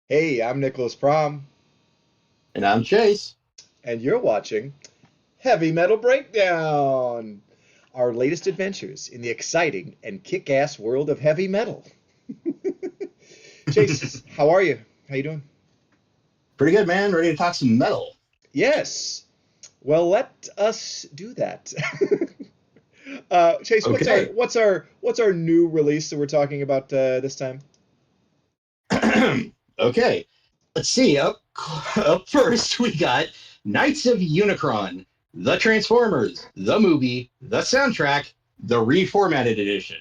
Hey, I'm Nicholas Prom, And I'm Chase. and you're watching Heavy Metal Breakdown, our latest adventures in the exciting and kick-ass world of heavy metal. Chase, how are you? How you doing? Pretty good, man. Ready to talk some metal. Yes. Well, let us do that. Chase, what's our Okay. what's our what's our new release that we're talking about this time? Okay. Let's see. Up first, we got Knights of Unicron, The Transformers, the movie, the soundtrack, the reformatted edition.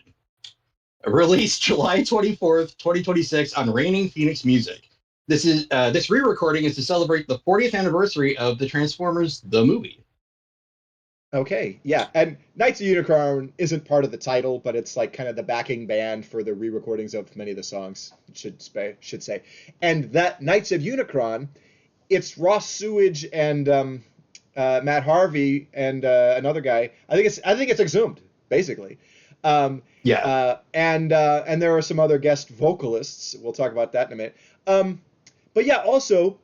Released July 24th, 2026 on Reigning Phoenix Music. This re-recording is to celebrate the 40th anniversary of The Transformers, the movie. Okay, yeah, and Knights of Unicron isn't part of the title, but it's like kind of the backing band for the re-recordings of many of the songs. Should say, and that Knights of Unicron, it's Ross Sewage and Matt Harvey and another guy. I think it's exhumed basically, um, Yeah. and there are some other guest vocalists. We'll talk about that in a minute. But yeah, also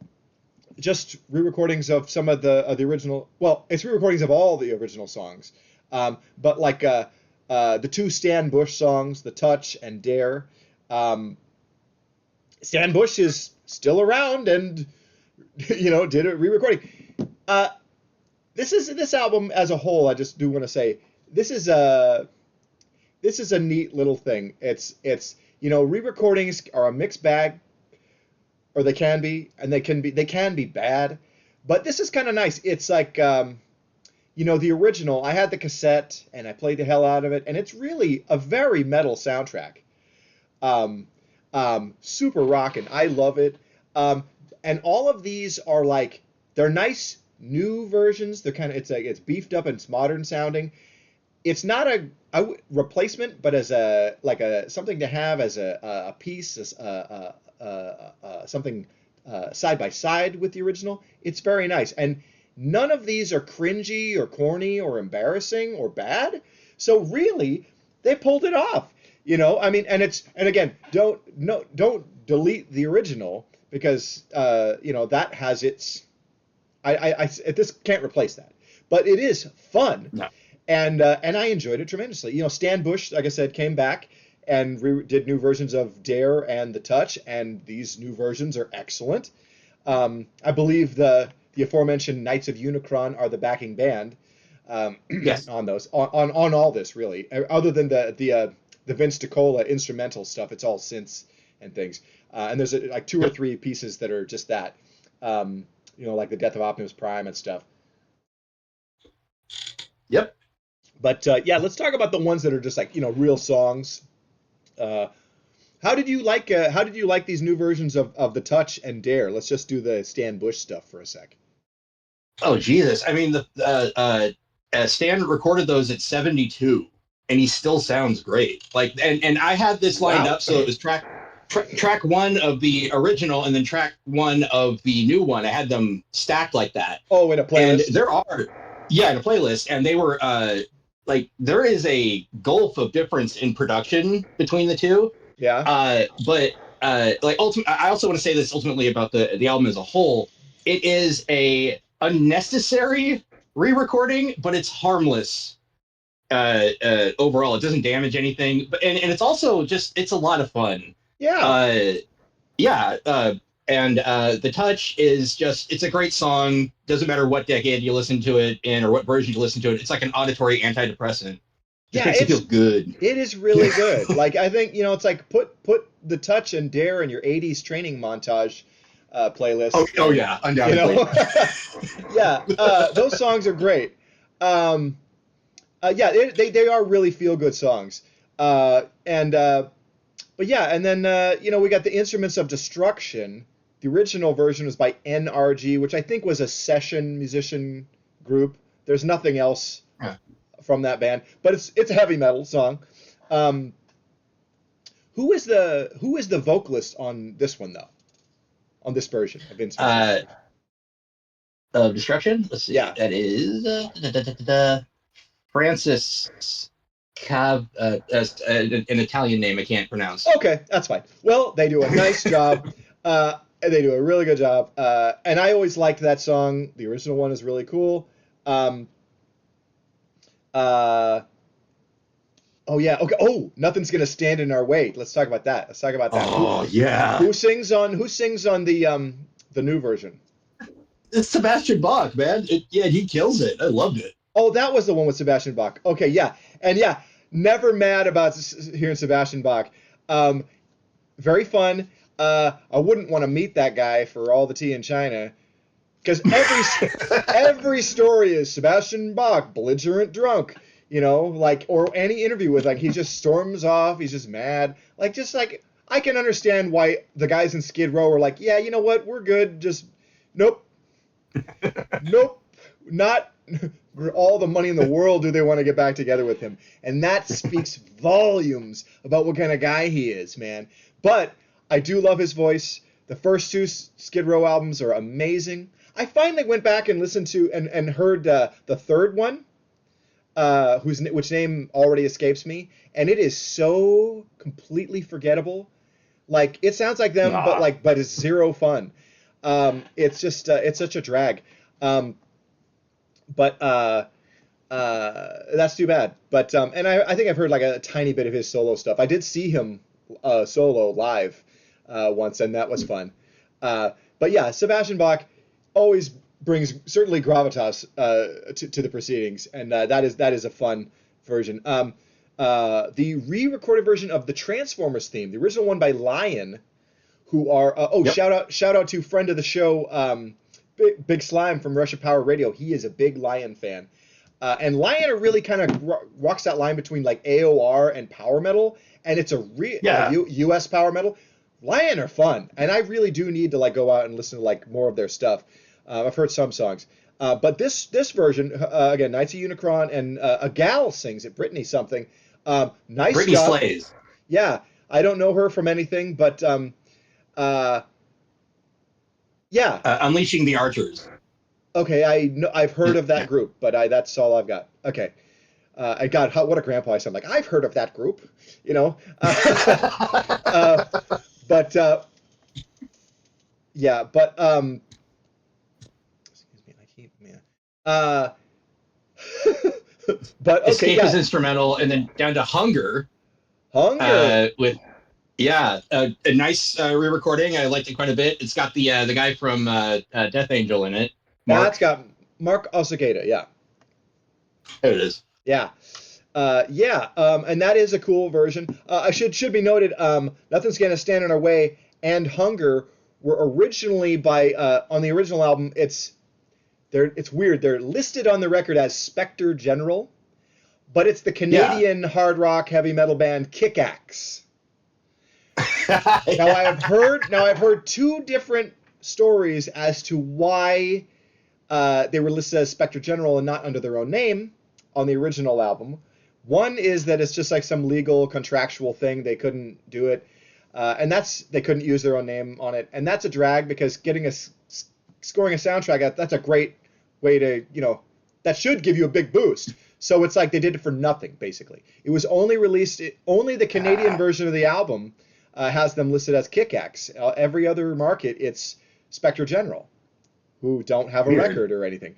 just re-recordings of some of the original. Well, it's re-recordings of all the original songs, but like the two Stan Bush songs, "The Touch" and "Dare." Um, Stan Bush is still around and did a re-recording. Uh, this album as a whole. I just do want to say this is a this is a neat little thing. It's re-recordings are a mixed bag, or they can be, and they can be bad. But this is kind of nice. It's like the original. I had the cassette and I played the hell out of it, and it's really a very metal soundtrack. Um, Super rockin'. I love it. Um, and all of these are like they're nice new versions. They're kind of it's beefed up and it's modern sounding. It's not a replacement, but as a like a something to have as a piece, as something side by side with the original. It's very nice, and none of these are cringy or corny or embarrassing or bad. So really, they pulled it off. I mean, and again, don't delete the original because that has its. This can't replace that, but it is fun No. and I enjoyed it tremendously. Stan Bush, like I said, came back and did new versions of Dare and The Touch, and these new versions are excellent. I believe the aforementioned Knights of Unicron are the backing band Yes. on those on all this really, other than the Vince DiCola instrumental stuff. It's all synths and things, and there's like two or Yep. three pieces that are just that. Like the Death of Optimus Prime and stuff. Yep. But yeah, let's talk about the ones that are just like real songs. Uh, how did you like these new versions of the Touch and Dare? Let's just do the Stan Bush stuff for a sec. Oh Jesus! I mean, the Stan recorded those at 72, and he still sounds great. Like, and I had this lined Wow. up so it was track one of the original, and then track one of the new one. I had them stacked like that, Oh, in a and playlist. there are, yeah, in a playlist, and they were like there is a gulf of difference in production between the two. Yeah. But like ultimately, I also want to say this ultimately about the album as a whole. It is a unnecessary re-recording, but it's harmless overall. It doesn't damage anything, but and it's also just it's a lot of fun. Yeah. Uh, yeah, and the touch is just it's a great song. Doesn't matter what decade you listen to it in or what version you listen to it. It's like an auditory antidepressant. Just Yeah. makes you feel good. It is really good. Like I think it's like put the Touch and Dare in your '80s training montage Oh, playlist, oh and yeah, you undoubtedly. know, yeah, those songs are great. Um, yeah, they are really feel good songs. And But yeah, and then we got the Instruments of Destruction. The original version was by NRG, which I think was a session musician group. There's nothing else Yeah. from that band, but it's a heavy metal song. Um, who is the vocalist on this one though? On this version of Instruments of Uh, Destruction? of Destruction. Let's see. Yeah. That is Francis an Italian name I can't pronounce. Okay, that's fine. Well, they do a nice job. And they do a really good job. And I always liked that song. The original one is really cool. Um, uh, oh yeah. Okay. Oh, nothing's gonna stand in our way. Let's talk about that. Let's talk about that. Oh yeah, Who sings on the new version? it's Sebastian Bach, man. Yeah, he kills it. I loved it. Oh, that was the one with Sebastian Bach. Okay, yeah, and yeah, never mad about hearing Sebastian Bach. Um, Very fun. I wouldn't want to meet that guy for all the tea in China, because every story is Sebastian Bach, belligerent drunk, like, or any interview with, like, he just storms off, he's just mad, just like I can understand why the guys in Skid Row are like, yeah, you know what, we're good, just nope, nope, not for all the money in the world do they want to get back together with him. And that speaks volumes about what kind of guy he is, man. But I do love his voice. The first two Skid Row albums are amazing. I finally went back and listened to and heard the third one, which name already escapes me, and it is so completely forgettable. Like, it sounds like them, Nah. but it's zero fun. It's just it's such a drag. Um, but That's too bad. But and I think I've heard like a tiny bit of his solo stuff. I did see him solo live once, and that was fun. But yeah, Sebastian Bach always brings certainly gravitas to the proceedings, and that is a fun version. The re-recorded version of the Transformers theme, the original one by Lion, who are Yep. shout out to friend of the show, Big Slime from Russia Power Radio. He is a big Lion fan. And Lion really kind of walks that line between like AOR and power metal, and it's a Yeah. US power metal. Lion are fun, and I really do need to like go out and listen to like more of their stuff. I've heard some songs, but this version again, Knights of Unicron, and a gal sings it, Brittany something. Nice Britney job. slays. Yeah, I don't know her from anything, but uh, yeah. Unleashing the Archers. Okay, I've heard of that Yeah. group, but that's all I've got. Okay. God, what a grandpa I sound like. I've heard of that group, you know. Uh, but yeah, but excuse me, I keep man. Uh, but okay, Escape is yeah, instrumental, and then down to Hunger Hunger. with a nice re-recording. I liked it quite a bit. It's got the guy from Death Angel in it, That's Mark. got Mark Osagata. Yeah, There it is. yeah. And that is a cool version. I should be noted. Nothing's gonna stand in our way and Hunger were originally by on the original album. It's weird. They're listed on the record as Spectre General, but it's the Yeah. Canadian hard rock heavy metal band Kick-Axe. Now I've heard two different stories as to why they were listed as Spectre General and not under their own name on the original album. One is that it's just like some legal contractual thing, they couldn't do it, and they couldn't use their own name on it, and that's a drag because scoring a soundtrack, that's a great way to, that should give you a big boost. So it's like they did it for nothing, basically. It was only released, only the Canadian version of the album has them listed as Kick-Axe. Every other market, it's Spectre General, who don't have a Weird. record or anything.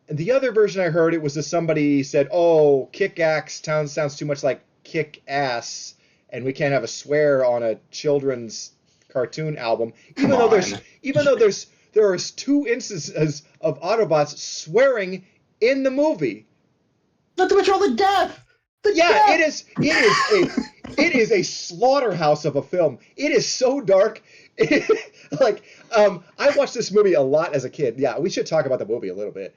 The other version I heard, it was that somebody said, "Oh, Kick-Axe sounds too much like Kick-Ass, and we can't have a swear on a children's cartoon album." Come on. Even though there are two instances of Autobots swearing in the movie. Not to mention all the death. Yeah, it is a slaughterhouse of a film. It is so dark. I watched this movie a lot as a kid. Yeah, we should talk about the movie a little bit.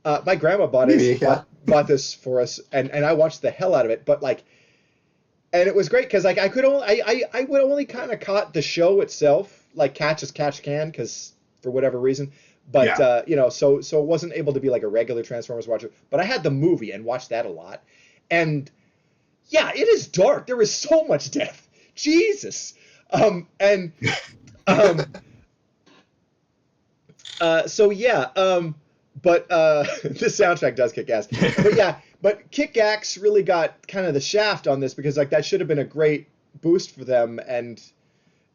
My grandma Maybe, yeah. bought this for us, and I watched the hell out of it. But and it was great because I would only kind of caught the show itself, like catch as catch can, because for whatever reason. But so it wasn't able to be like a regular Transformers watcher. But I had the movie and watched that a lot, and yeah, it is dark. There is so much death. Jesus. So yeah. But this soundtrack does kick ass. But yeah, but Kick-Axe really got kind of the shaft on this because like that should have been a great boost for them, and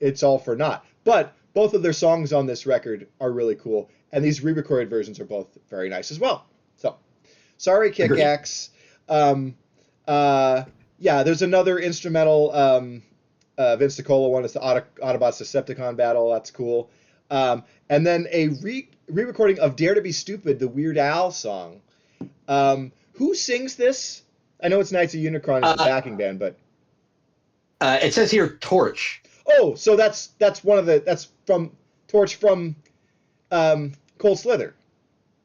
it's all for naught. But both of their songs on this record are really cool, and these re-recorded versions are both very nice as well. So, sorry, Kick-Axe. Yeah, there's another instrumental Vince DiCola one. It's the Autobots Decepticon battle. That's cool. And then a re-recording of Dare to Be Stupid, the Weird Al song. Who sings this? I know it's Knights of Unicron as the backing band, but it says here Torch. Oh, so that's from Torch from Cold Slither.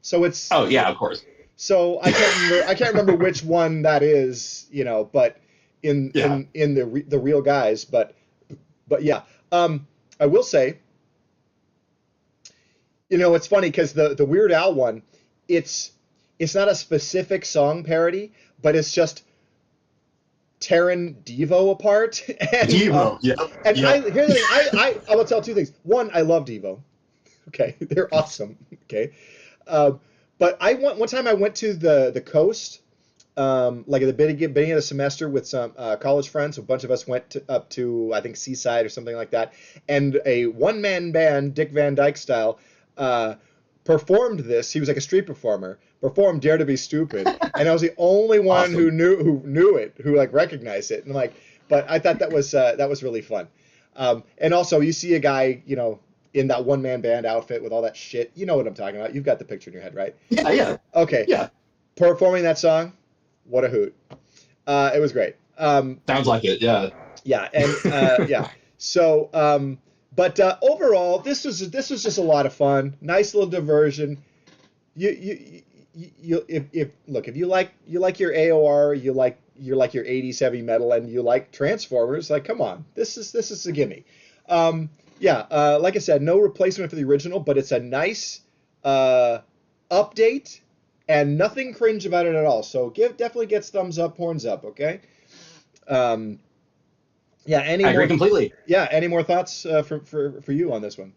So it's Oh yeah, of course. So I can't remember which one that is, but in the real guys, but yeah. I will say, it's funny because the Weird Al one, it's not a specific song parody, but it's just tearing Devo apart. And, Devo, yeah. And here's the thing, I will tell two things. One, I love Devo. Okay, they're awesome. Okay, but one time I went to the coast, like at the beginning of the semester with some college friends. A bunch of us went up to I think Seaside or something like that, and a one-man band, Dick Van Dyke style, performed this. He was like a street performer. Performed Dare to Be Stupid, and I was the only one awesome. who knew it, who like recognized it, and but I thought that was really fun. And also you see a guy, in that one-man band outfit with all that shit. You know what I'm talking about. You've got the picture in your head, right? Yeah. Okay. Yeah. Performing that song, what a hoot. It was great. Sounds like it, yeah. Yeah, and yeah. So, but overall, this was just a lot of fun. Nice little diversion. If you like your AOR, you like your 80s heavy metal, and you like Transformers, like come on, this is a gimme. Like I said, no replacement for the original, but it's a nice update and nothing cringe about it at all. So definitely gets thumbs up, horns up, okay? I agree completely. Yeah, any more thoughts for you on this one?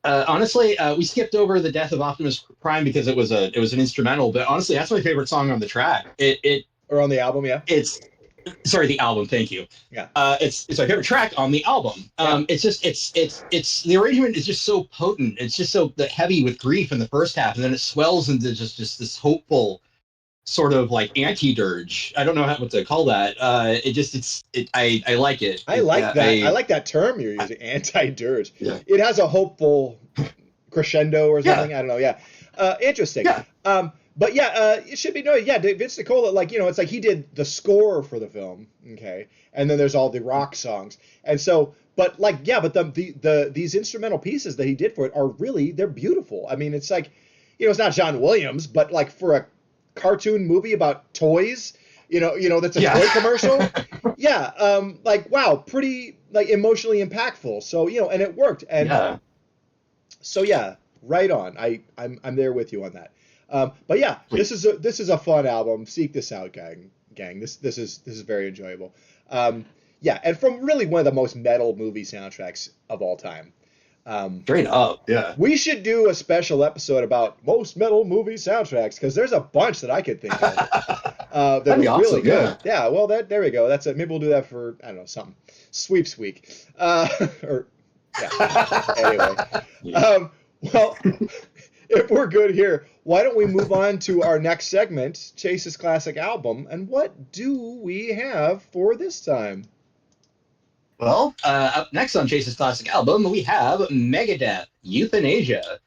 Honestly, we skipped over the death of Optimus Prime because it was an instrumental, but honestly, that's my favorite song on the track. Or on the album, yeah. Sorry, the album. Thank you. Yeah. It's my favorite track on the album. It's just it's the arrangement is just so potent. It's just so heavy with grief in the first half, and then it swells into just this hopeful sort of like anti-dirge. I don't know what to call that. I like it. I like that. I like that term you're using, anti-dirge. Yeah. It has a hopeful crescendo or something. Yeah. I don't know. Yeah. Interesting. Yeah. But yeah, it should be noted. Yeah, Vince DiCola, it's like he did the score for the film. Okay, and then there's all the rock songs, and so, but these instrumental pieces that he did for it they're beautiful. I mean, it's like, it's not John Williams, but like for a cartoon movie about toys, that's a toy commercial. Yeah, wow, pretty like emotionally impactful. So and it worked. And so yeah, right on. I'm there with you on that. But yeah, this is a fun album. Seek this out, gang. This is very enjoyable. And from really one of the most metal movie soundtracks of all time. Straight up, yeah. We should do a special episode about most metal movie soundtracks because there's a bunch that I could think of that are really good. Yeah, well, there we go. That's it. Maybe we'll do that for I don't know something sweeps week. Anyway. Well, if we're good here, why don't we move on to our next segment, Chase's Classic Album, and what do we have for this time? Well, up next on Chase's Classic Album, we have Megadeth, Euthanasia,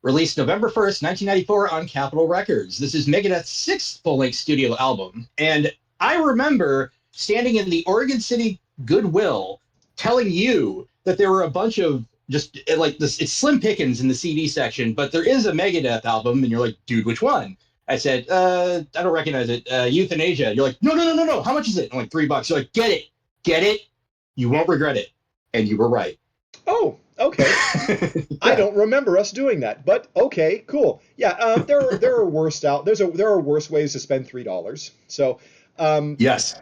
released November 1st, 1994 on Capitol Records. This is Megadeth's sixth full-length studio album, and I remember standing in the Oregon City Goodwill telling you that there were a bunch of just like this, it's slim pickings in the CD section, but there is a Megadeth album, and you're like, dude, which one? I said, I don't recognize it. Euthanasia. You're like, no. How much is it? I'm like, $3. You're like, get it. You won't regret it. And you were right. Oh, okay. I don't remember us doing that, but okay, cool. Yeah, there are worse ways to spend $3. So, yes.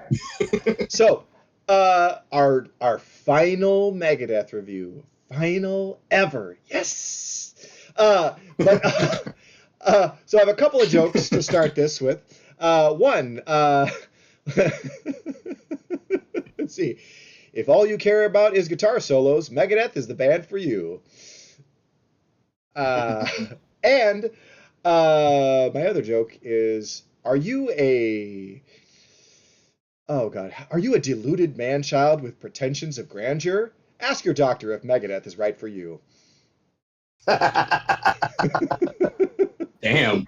So, our final Megadeth review, final ever. Yes. So I have a couple of jokes to start this with. One. Let's see. If all you care about is guitar solos, Megadeth is the band for you. Uh, and my other joke is, are you a deluded man-child with pretensions of grandeur? Ask your doctor if Megadeth is right for you. Damn.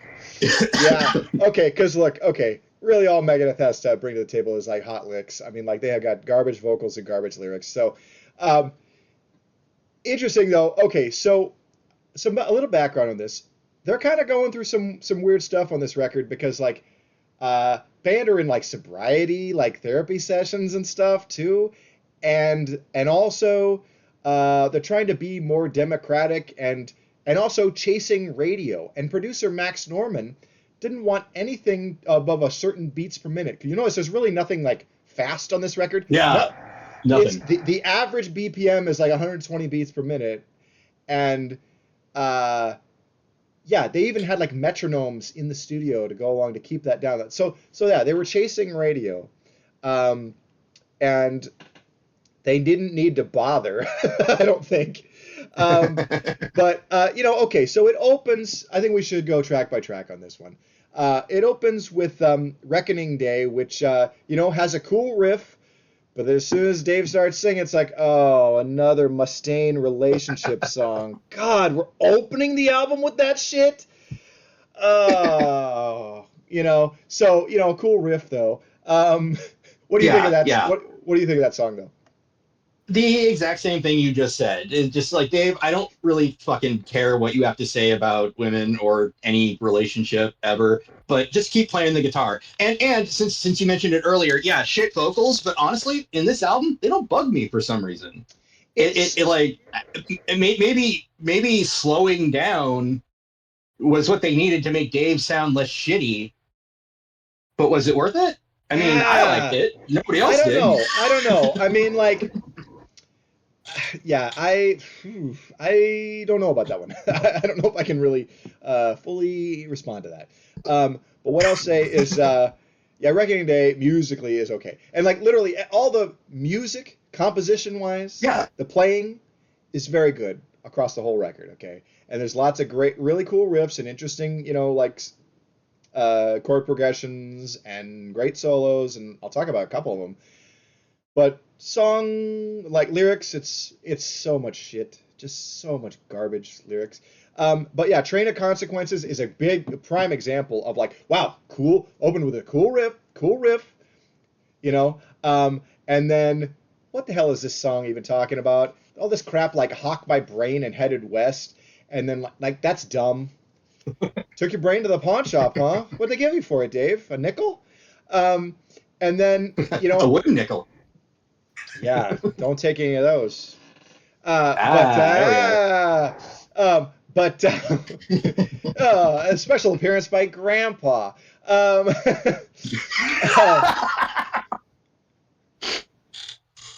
Yeah. Okay. Because look. Okay. Really, all Megadeth has to bring to the table is like hot licks. I mean, like they have got garbage vocals and garbage lyrics. So, um, interesting though. Okay. So, a little background on this. They're kind of going through some weird stuff on this record because like, band are in like sobriety, like therapy sessions and stuff too, and also, they're trying to be more democratic and also chasing radio. And producer Max Norman didn't want anything above a certain beats per minute. You notice there's really nothing like fast on this record. Yeah, No, it's nothing. the average BPM is like 120 beats per minute, and uh, yeah, they even had like metronomes in the studio to go along to keep that down. So yeah, they were chasing radio, um, and they didn't need to bother, I don't think. Um, but okay, so it opens. I think we should go track by track on this one. It opens with Reckoning Day, which has a cool riff, but as soon as Dave starts singing, it's like, oh, another Mustaine relationship song. God, we're opening the album with that shit. Oh, cool riff though. What do you think of Yeah, that? yeah. What do you think of that song though? The exact same thing you just said. It's just like, Dave, I don't really fucking care what you have to say about women or any relationship ever, but just keep playing the guitar. And since you mentioned it earlier, yeah, shit vocals, but honestly, in this album, they don't bug me for some reason. It's Maybe slowing down was what they needed to make Dave sound less shitty, but was it worth it? I mean, I liked ah, it. Nobody I else don't did. know. I don't know. I mean, like, yeah, I don't know about that one. I don't know if I can really fully respond to that. But what I'll say is, yeah, Reckoning Day musically is okay, and like literally all the music composition wise, Yeah. the playing is very good across the whole record. Okay, and there's lots of great, really cool riffs and interesting, like chord progressions and great solos, and I'll talk about a couple of them. But song like lyrics, it's so much shit, just so much garbage lyrics. But yeah, Train of Consequences is a prime example of like, wow, cool, open with a cool riff, you know. And then what the hell is this song even talking about? All this crap like Hawk My Brain and Headed West, and then like that's dumb. Took your brain to the pawn shop, huh? What'd they give you for it, Dave? A nickel? Um, and then, A wooden nickel. yeah, don't take any of those. There we are. But a special appearance by Grandpa. Uh,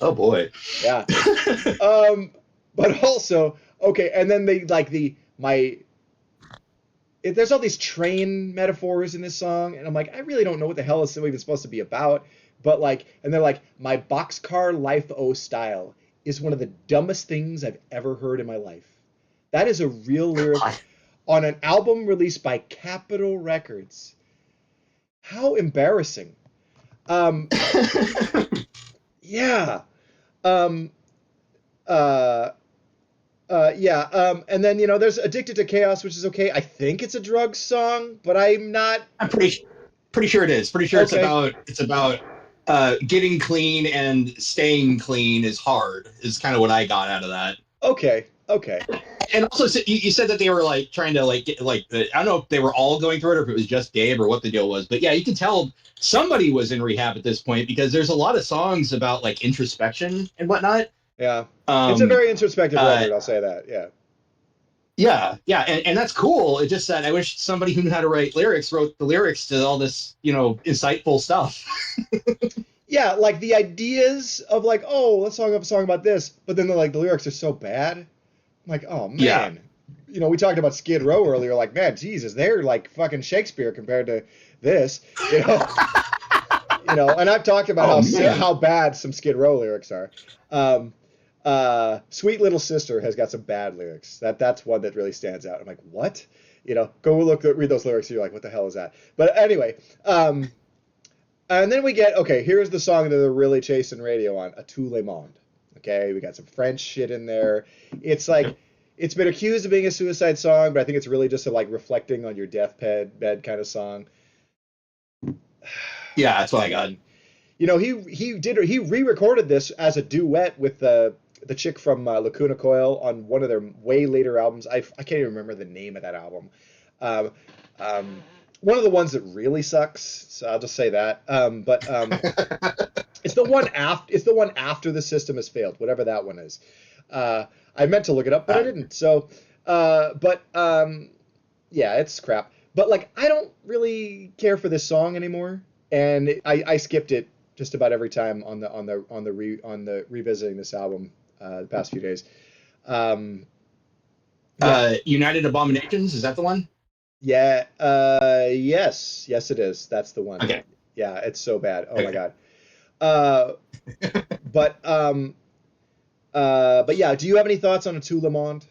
Oh boy. yeah. But also, okay, and then they like there's all these train metaphors in this song, and I'm like, I really don't know what the hell it's even supposed to be about. But like, and they're like, my boxcar life o style is one of the dumbest things I've ever heard in my life. That is a real lyric on an album released by Capitol Records. How embarrassing. Um, yeah. Um, uh, yeah. And then there's Addicted to Chaos, which is okay. I think it's a drugs song, but I'm not. I'm pretty sure it is. Pretty sure Okay. it's about getting clean and staying clean is hard. Is kind of what I got out of that. Okay. Okay. And also, you said that they were like trying to like get like I don't know if they were all going through it or if it was just Dave or what the deal was. But yeah, you can tell somebody was in rehab at this point because there's a lot of songs about like introspection and whatnot. Yeah. It's a Um, very introspective uh, record, I'll say that. Yeah. yeah, and that's cool. It's just that I wish somebody who knew how to write lyrics wrote the lyrics to all this, insightful stuff. Yeah, like the ideas of like, oh, let's song up a song about this, but then the lyrics are so bad. I'm like, oh Yeah. man. We talked about Skid Row earlier, like, man, Jesus, they're like fucking Shakespeare compared to this. And I've talked about Oh man. how bad some Skid Row lyrics are. Um, Sweet Little Sister has got some bad lyrics. That's one that really stands out. I'm like, what? Go read those lyrics. And you're like, what the hell is that? But anyway, and then we get, okay, here's the song that they're really chasing radio on, A Tout Le Monde. Okay, we got some French shit in there. It's like, it's been accused of being a suicide song, but I think it's really just a, like, reflecting on your deathbed kind of song. Yeah, that's what I got. He re-recorded this as a duet with the chick from Lacuna Coil on one of their way later albums. I can't even remember the name of that album. Um, one of the ones that really sucks. So I'll just say that. But it's the one after the system has failed, whatever that one is. I meant to look it up, but I didn't. So, yeah, it's crap. But like, I don't really care for this song anymore, and I skipped it just about every time on the revisiting this album the past few days. Yeah, United Abominations, is that the one? yeah, yes, it is. That's the one. Okay. Yeah, it's so bad. Oh my Okay. God. Uh, but yeah, do you have any thoughts on a Tout Le Monde?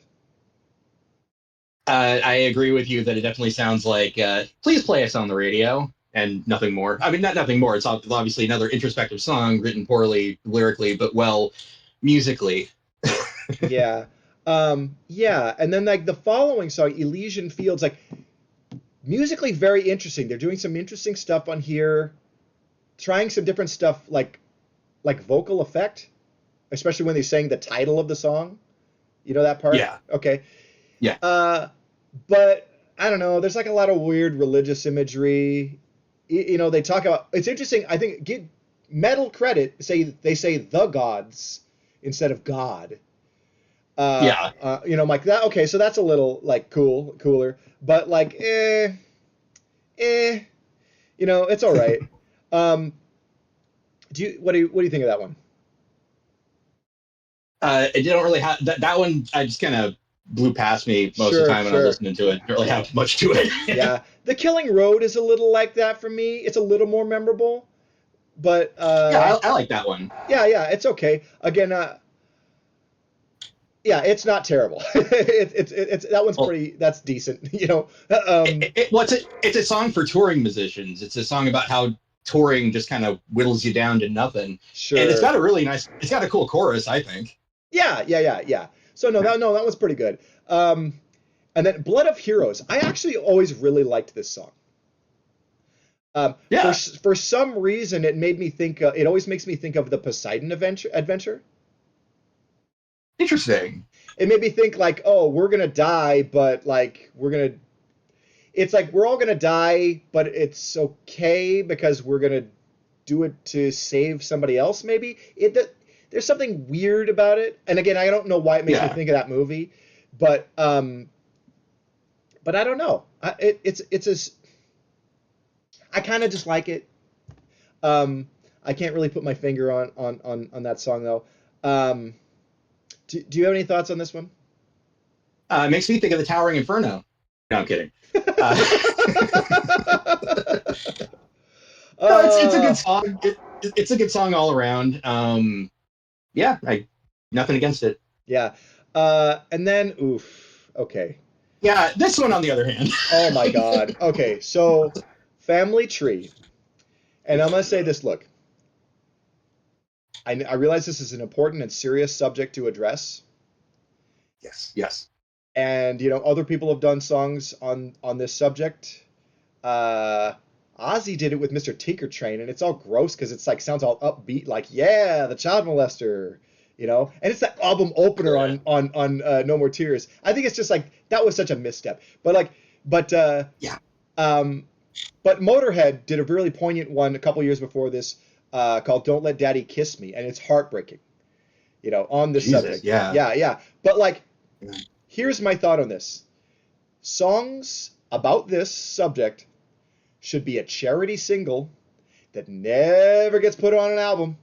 I agree with you that it definitely sounds like please play us on the radio and nothing more. I mean, not nothing more. It's obviously another introspective song written poorly lyrically, but well musically. Yeah. Yeah, and then like the following song, Elysian Fields, like musically very interesting. They're doing some interesting stuff on here, trying some different stuff like vocal effect, especially when they sang the title of the song. You know that part? Yeah. Okay. Yeah. But I don't know. There's like a lot of weird religious imagery. They talk about. It's interesting. I think give metal credit. They say the gods instead of God. Yeah. I'm like that. Okay, so that's a little like cooler. But like, it's all right. Um, what do you think of that one? It didn't really have that one. I just kind of blew past me most of the Sure, time when I was sure. listening to it. Didn't really have much to it. Yeah, The Killing Road is a little like that for me. It's a little more memorable, but Yeah, I like that one. yeah, it's okay. Again, yeah, it's not terrible. It's that one's Well, that's decent. it's a song for touring musicians. It's a song about how touring just kind of whittles you down to nothing. And it's Sure. got it's got a cool chorus, I think. Yeah. So that was pretty good. And then Blood of Heroes. I actually always really liked this song. Yeah, For some reason, it made me think. It always makes me think of the Poseidon Adventure. interesting. It made me think like, oh, we're gonna die, but like we're gonna. It's like we're all gonna die, but it's okay because we're gonna do it to save somebody else. Maybe there's something weird about it. And again, I don't know why it makes me Yeah. think of that movie, but I don't know. I kind of just like it. I can't really put my finger on that song though. Do you have any thoughts on this one? It makes me think of the Towering Inferno. No, I'm kidding. No, it's a good uh, song. It's a good song all around. Yeah, nothing against it. yeah. And then, oof. Okay. Yeah, this one on the other hand. Oh my God. Okay. So, Family Tree. And I'm gonna say this. Look, I realize this is an important and serious subject to address, Yes, yes. and other people have done songs on this subject. Uh, Ozzy did it with Mr. Tinker Train, and it's all gross because it's like sounds all upbeat, like yeah, the child molester, and it's that album opener Yeah. on No More Tears. I think it's just like that was such a misstep. But like, but Yeah. um, but Motorhead did a really poignant one a couple years before this called "Don't Let Daddy Kiss Me," and it's heartbreaking, on this Jesus, subject. yeah. Yeah. But like, Yeah. here's my thought on this: songs about this subject should be a charity single that never gets put on an album.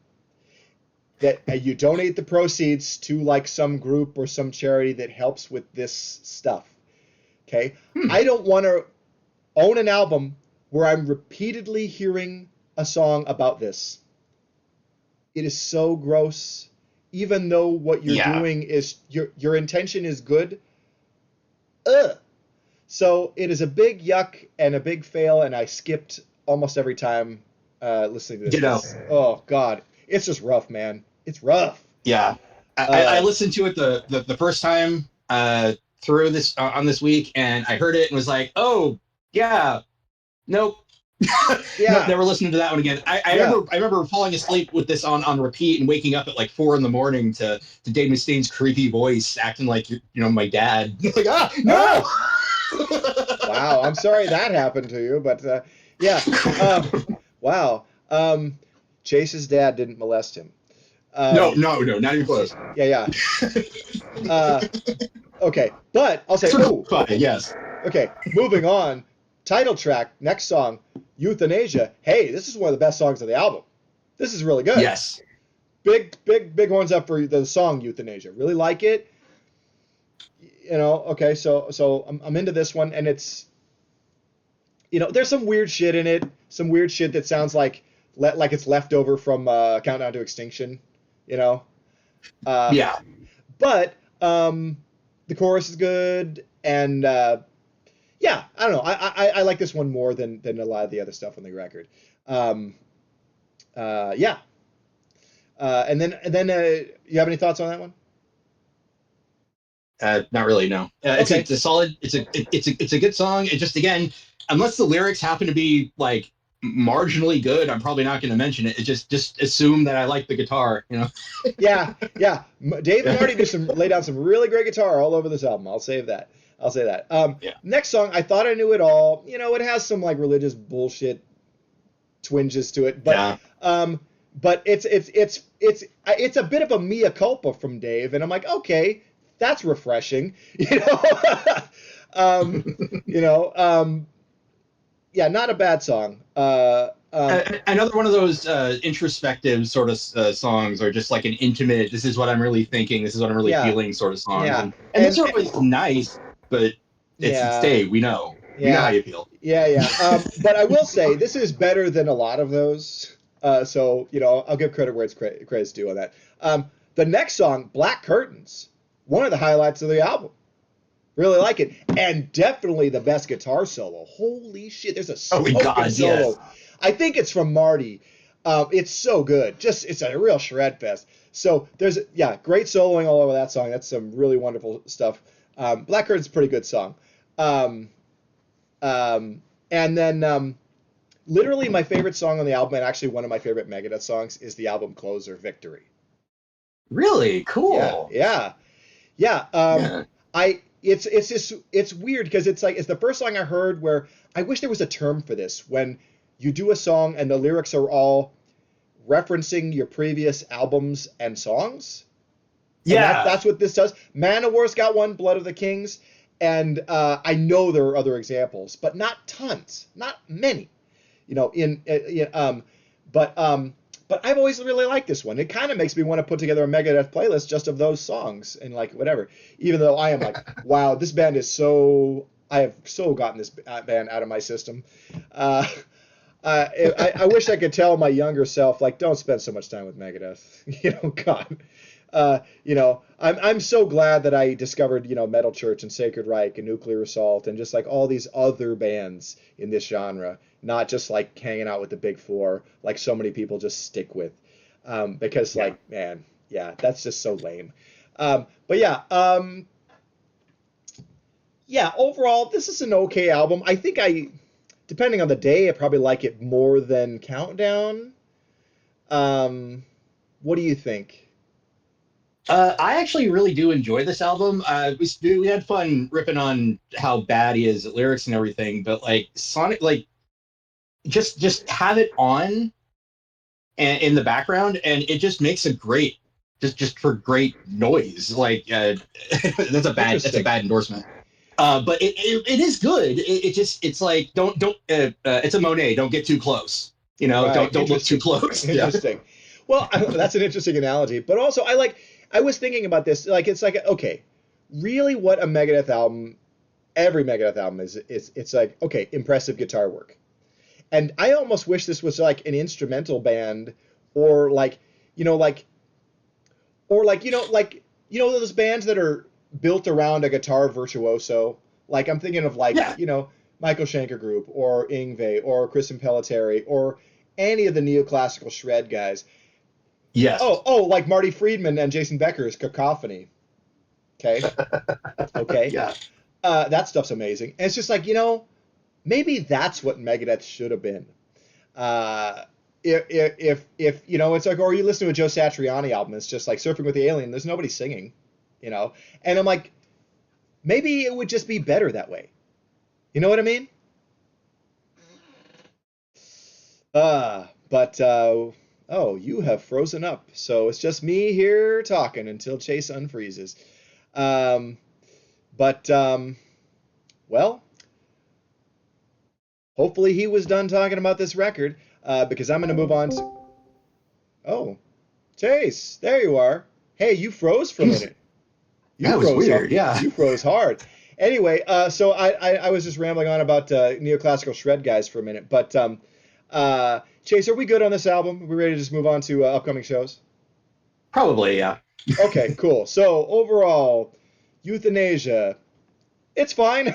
That you donate the proceeds to like some group or some charity that helps with this stuff. Okay, Hmm. I don't want to own an album where I'm repeatedly hearing a song about this. It is so gross. Even though what you're Yeah. doing is your intention is good. Ugh. So it is a big yuck and a big fail, and I skipped almost every time listening to this Ditto. because oh god, it's just rough, man. It's rough. Yeah. I Uh, listened to it the first time through this on this week, and I heard it and was like, oh yeah, nope. Nope, yeah, never listened to that one again. yeah. I remember falling asleep with this on repeat and waking up at like 4 in the morning to Dave Mustaine's creepy voice acting like my dad. Like, ah, no. Ah, wow. I'm sorry that happened to you, but yeah. Wow. Chase's dad didn't molest him. No, Um, no, no, not even close. yeah, yeah. Uh, okay, but I'll say, Sort of oh, fine, yes. okay. Moving on. Title track, next song, Euthanasia. Hey, this is one of the best songs of the album. This is really good. Yes. Big horns up for the song Euthanasia. Really like it. Okay, so I'm into this one, and it's there's some weird shit in it, some weird shit that sounds like it's left over from Countdown to Extinction, you know. Uh, Yeah. but the chorus is good, and yeah, I don't know. I like this one more than a lot of the other stuff on the record. Um, yeah. And then you have any thoughts on that one? Not really, no. Okay. It's a solid. It's a good song. It just, again, unless the lyrics happen to be like marginally good, I'm probably not going to mention it. It just assume that I like the guitar. Yeah, yeah. Dave and Marty lay down some really great guitar all over this album. I'll save that. I'll say that. Yeah. Next song, I thought I knew it all. It has some like religious bullshit twinges to it, but Yeah. um, but it's a bit of a mea culpa from Dave, and I'm like, okay, that's refreshing, um, you know, um, yeah, not a bad song. Another one of those introspective sort of songs, or just like an intimate, this is what I'm really thinking, this is what I'm really Yeah, feeling sort of songs. yeah, And those are always nice, but it's yeah, Dave. We know. We know how yeah, you feel. yeah. But I will say this is better than a lot of those. So I'll give credit where it's credit's due on that. The next song, Black Curtains, one of the highlights of the album. Really like it, and definitely the best guitar solo. Holy shit, there's a Oh my smoking God, yes. solo. I think it's from Marty. It's so good. It's a real shred fest. So there's great soloing all over that song. That's some really wonderful stuff. Black Curtain's a pretty good song. Um, and then literally my favorite song on the album, and actually one of my favorite Megadeth songs, is the album closer, Victory. Really Yeah, cool. yeah, yeah. Yeah. It's just it's weird because it's the first song I heard where I wish there was a term for this when you do a song and the lyrics are all referencing your previous albums and songs, and Yeah. that's what this does. Manowar's got one, Blood of the Kings, and I know there are other examples, but not tons, not many. But but I've always really liked this one. It kind of makes me want to put together a Megadeth playlist just of those songs and like whatever. Even though I am like, wow, this band is so. I have so gotten this band out of my system. Uh, I wish I could tell my younger self, like, don't spend so much time with Megadeth. God. I'm so glad that I discovered, Metal Church and Sacred Reich and Nuclear Assault and just like all these other bands in this genre, not just like hanging out with the big four, like so many people just stick with, because Yeah. like, man, yeah, that's just so lame. But yeah, overall, this is an okay album. I think depending on the day, I probably like it more than Countdown. What do you think? I actually really do enjoy this album. We had fun ripping on how bad he is at lyrics and everything, but like Sonic, like just have it on and in the background, and it just makes a great just for great noise. Like that's a Interesting. bad endorsement. But it is good. It's like don't it's a Monet. Don't get too close. Right. Don't look too Interesting. close. Yeah. Interesting. Well, that's an interesting analogy. But also, I was thinking about this. Like, it's like, okay, really what a Megadeth album, every Megadeth album is it's like, okay, impressive guitar work. And I almost wish this was like an instrumental band, or like, you know, like, or like those bands that are built around a guitar virtuoso. Like I'm thinking of like, Yeah. Michael Schenker Group or Ingve or Kristen Pelletieri or any of the neoclassical shred guys. Yes. Like Marty Friedman and Jason Becker's Cacophony. Okay. Okay. Yeah. That stuff's amazing. And it's just like, maybe that's what Megadeth should have been. Uh, if it's like, or you listen to a Joe Satriani album, it's just like Surfing with the Alien. There's nobody singing. And I'm like, maybe it would just be better that way. You know what I mean? But oh, you have frozen up, so it's just me here talking until Chase unfreezes. Um, but well, hopefully he was done talking about this record, because I'm going to move on to. Oh, Chase, there you are. Hey, you froze for a minute. You That was froze hard. weird. Yeah. You froze hard. Anyway, so I was just rambling on about neoclassical shred guys for a minute, but Chase, are we good on this album? Are we ready to just move on to upcoming shows? Probably. Yeah. Okay, cool. So overall, euthanasia, it's fine.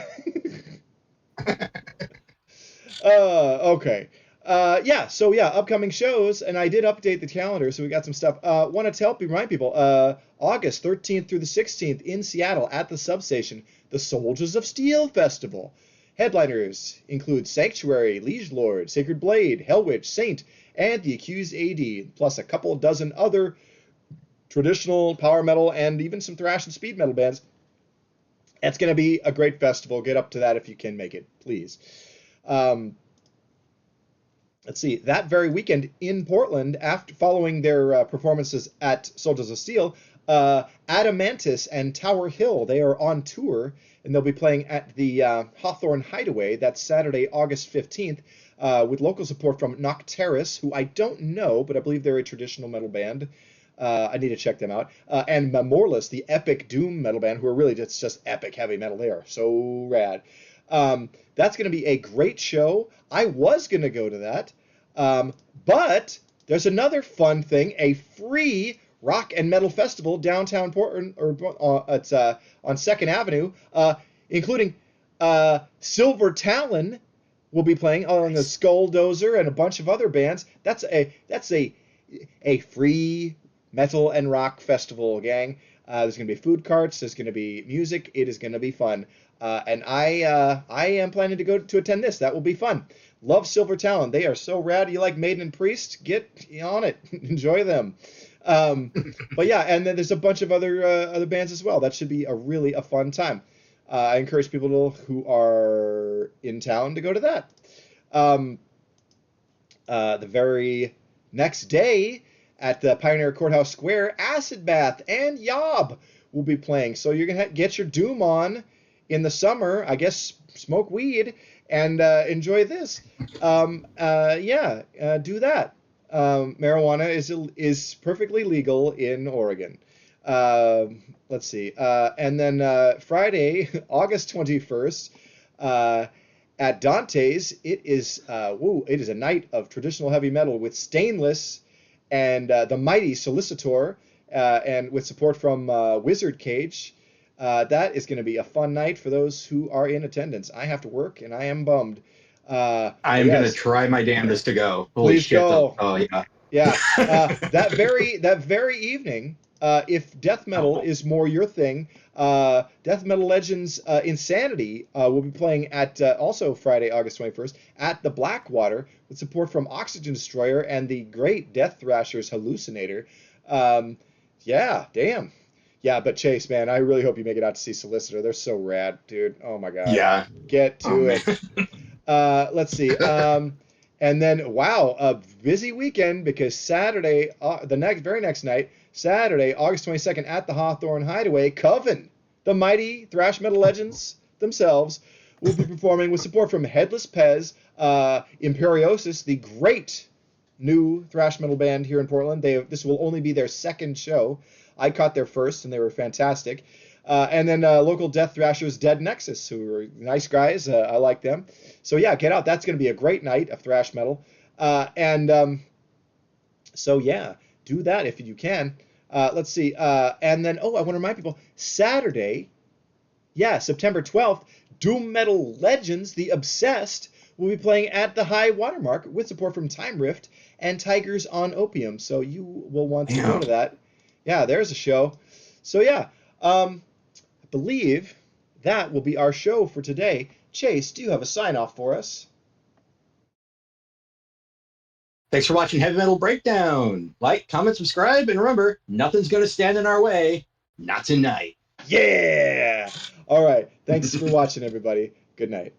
Okay. Yeah, so yeah, upcoming shows, and I did update the calendar, so we got some stuff. Want to remind people, August 13th through the 16th in Seattle at the Substation, the Soldiers of Steel Festival. Headliners include Sanctuary, Liege Lord, Sacred Blade, Hellwitch, Saint, and the Accused AD, plus a couple dozen other traditional power metal and even some thrash and speed metal bands. It's going to be a great festival. Get up to that if you can make it, please. Let's see, that very weekend in Portland, after following their performances at Soldiers of Steel, Adamantis and Tower Hill, they are on tour, and they'll be playing at the Hawthorne Hideaway. That's Saturday, August 15th, with local support from Nocteris, who I don't know, but I believe they're a traditional metal band. I need to check them out. And Memorless, the epic doom metal band, who are really just epic heavy metal. They are so rad. That's going to be a great show. I was going to go to that. But there's another fun thing, a free rock and metal festival downtown Portland, or it's on 2nd Avenue, including Silver Talon will be playing on the Skulldozer and a bunch of other bands. That's a free metal and rock festival, gang. There's going to be food carts. There's going to be music. It is going to be fun. And I am planning to go to attend this. That will be fun. Love Silver Talon. They are so rad. You like Maiden and Priest? Get on it. Enjoy them. But yeah, and then there's a bunch of other bands as well. That should be a fun time. I encourage people who are in town to go to that. The very next day at the Pioneer Courthouse Square, Acid Bath and Yob will be playing. So you're going to get your Doom on in the summer. I guess smoke weed and enjoy this. Do that. Marijuana is perfectly legal in Oregon. Let's see. And then Friday, August 21st, at Dante's, it is a night of traditional heavy metal with Stainless and the Mighty Solicitor, and with support from Wizard Cage. That is going to be a fun night for those who are in attendance. I have to work, and I am bummed. I'm going to try my damnedest to go. Holy Please shit. go. Oh, yeah. Yeah. That very evening, if death metal is more your thing, Death Metal Legends Insanity will be playing at also Friday, August 21st, at the Blackwater with support from Oxygen Destroyer and the great Death Thrashers Hallucinator. Yeah, damn. Yeah, but Chase, man, I really hope you make it out to see Solicitor. They're so rad, dude. Oh my god. Yeah. Get to it. Let's see. And then, wow, a busy weekend because Saturday, the very next night, Saturday, August 22nd, at the Hawthorne Hideaway, Coven, the mighty thrash metal legends themselves, will be performing with support from Headless Pez, Imperiosis, the great new thrash metal band here in Portland. This will only be their second show. I caught their first, and they were fantastic. And then local Death Thrashers, Dead Nexus, who are nice guys. I like them. So yeah, get out. That's going to be a great night of thrash metal. So yeah, do that if you can. Let's see. And then, I want to remind people, Saturday, yeah, September 12th, Doom Metal Legends, The Obsessed, will be playing at the High Watermark with support from Time Rift and Tigers on Opium. So you will want to go to that. Yeah, there's a show. So yeah, I believe that will be our show for today. Chase, do you have a sign off for us? Thanks for watching Heavy Metal Breakdown. Like, comment, subscribe, and remember, nothing's going to stand in our way. Not tonight. Yeah! All right. Thanks for watching, everybody. Good night.